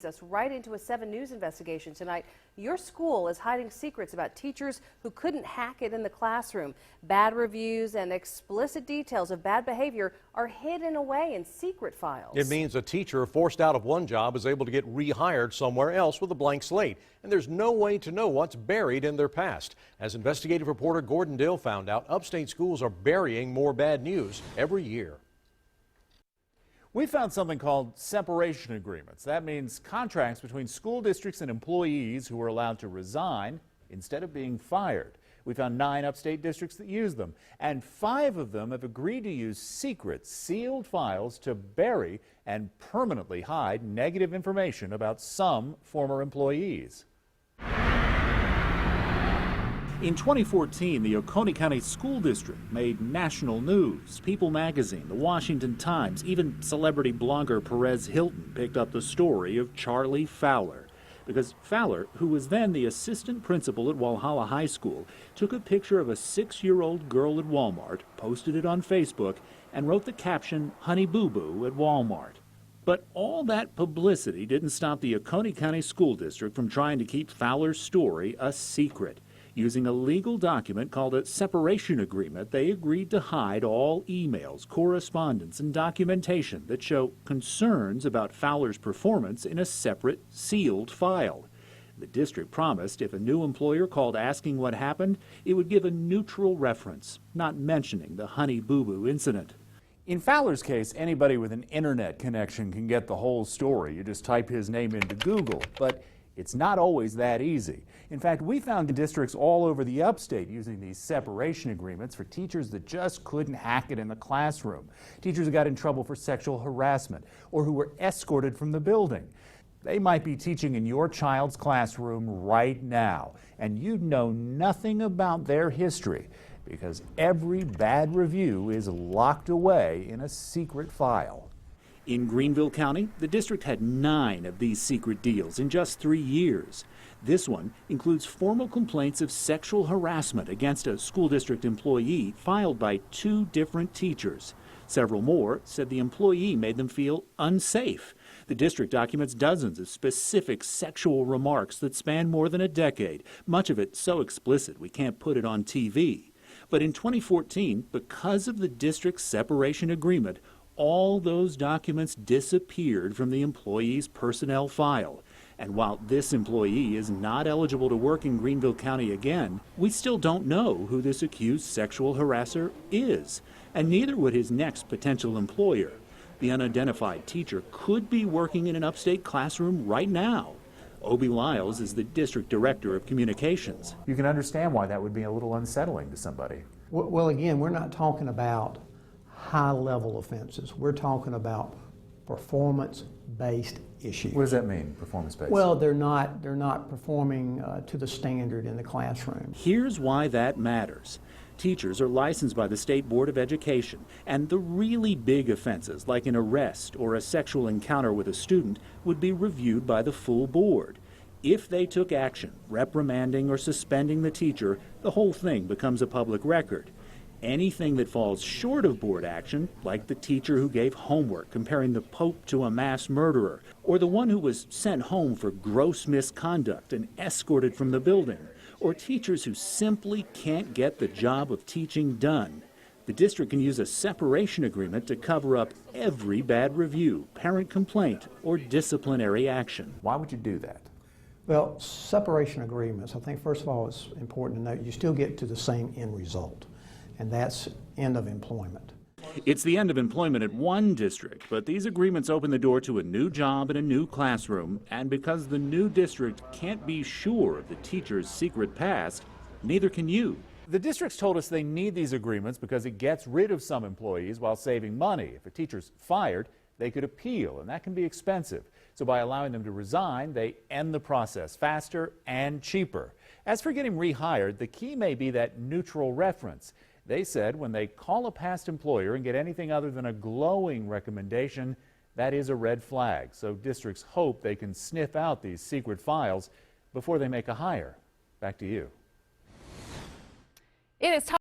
Us right into a 7 News investigation tonight. Your school is hiding secrets about teachers who couldn't hack it in the classroom. Bad reviews and explicit details of bad behavior are hidden away in secret files. It means a teacher forced out of one job is able to get rehired somewhere else with a blank slate, and there's no way to know what's buried in their past. As investigative reporter Gordon Dill found out, upstate schools are burying more bad news every year. We found something called separation agreements. That means contracts between school districts and employees who are allowed to resign instead of being fired. We found 9 upstate districts that use them, and 5 of them have agreed to use secret, sealed files to bury and permanently hide negative information about some former employees. In 2014, the Oconee County School District made national news. People magazine, the Washington Times, even celebrity blogger Perez Hilton picked up the story of Charlie Fowler. Because Fowler, who was then the assistant principal at Walhalla High School, took a picture of a 6-year-old girl at Walmart, posted it on Facebook, and wrote the caption, "Honey Boo Boo" at Walmart. But all that publicity didn't stop the Oconee County School District from trying to keep Fowler's story a secret. Using a legal document called a separation agreement, they agreed to hide all emails, correspondence, and documentation that show concerns about Fowler's performance in a separate, sealed file. The district promised if a new employer called asking what happened, it would give a neutral reference, not mentioning the Honey Boo Boo incident. In Fowler's case, anybody with an internet connection can get the whole story. You just type his name into Google. But it's not always that easy. In fact, we found districts all over the upstate using these separation agreements for teachers that just couldn't hack it in the classroom. Teachers who got in trouble for sexual harassment or who were escorted from the building. They might be teaching in your child's classroom right now, and you'd know nothing about their history because every bad review is locked away in a secret file. In Greenville County, the district had 9 of these secret deals in just 3 years. This one includes formal complaints of sexual harassment against a school district employee filed by 2 different teachers. Several more said the employee made them feel unsafe. The district documents dozens of specific sexual remarks that span more than a decade, much of it so explicit we can't put it on TV. But in 2014, because of the district's separation agreement, all those documents disappeared from the employee's personnel file. And while this employee is not eligible to work in Greenville County again, we still don't know who this accused sexual harasser is, and neither would his next potential employer. The unidentified teacher could be working in an upstate classroom right now. Obie Lyles is the district director of communications. You can understand why that would be a little unsettling to somebody. Well, again, we're not talking about high-level offenses. We're talking about performance-based issues. What does that mean, performance-based? Well, they're not performing to the standard in the classroom. Here's why that matters. Teachers are licensed by the State Board of Education, and the really big offenses, like an arrest or a sexual encounter with a student, would be reviewed by the full board. If they took action, reprimanding or suspending the teacher, the whole thing becomes a public record. Anything that falls short of board action, like the teacher who gave homework comparing the Pope to a mass murderer, or the one who was sent home for gross misconduct and escorted from the building, or teachers who simply can't get the job of teaching done, the district can use a separation agreement to cover up every bad review, parent complaint, or disciplinary action. Why would you do that? Well, separation agreements, I think first of all it's important to note you still get to the same end result, and that's end of employment. It's the end of employment at one district, but these agreements open the door to a new job in a new classroom, and because the new district can't be sure of the teacher's secret past, neither can you. The districts told us they need these agreements because it gets rid of some employees while saving money. If a teacher's fired, they could appeal, and that can be expensive. So by allowing them to resign, they end the process faster and cheaper. As for getting rehired, the key may be that neutral reference. They said when they call a past employer and get anything other than a glowing recommendation, that is a red flag. So districts hope they can sniff out these secret files before they make a hire. Back to you. It is time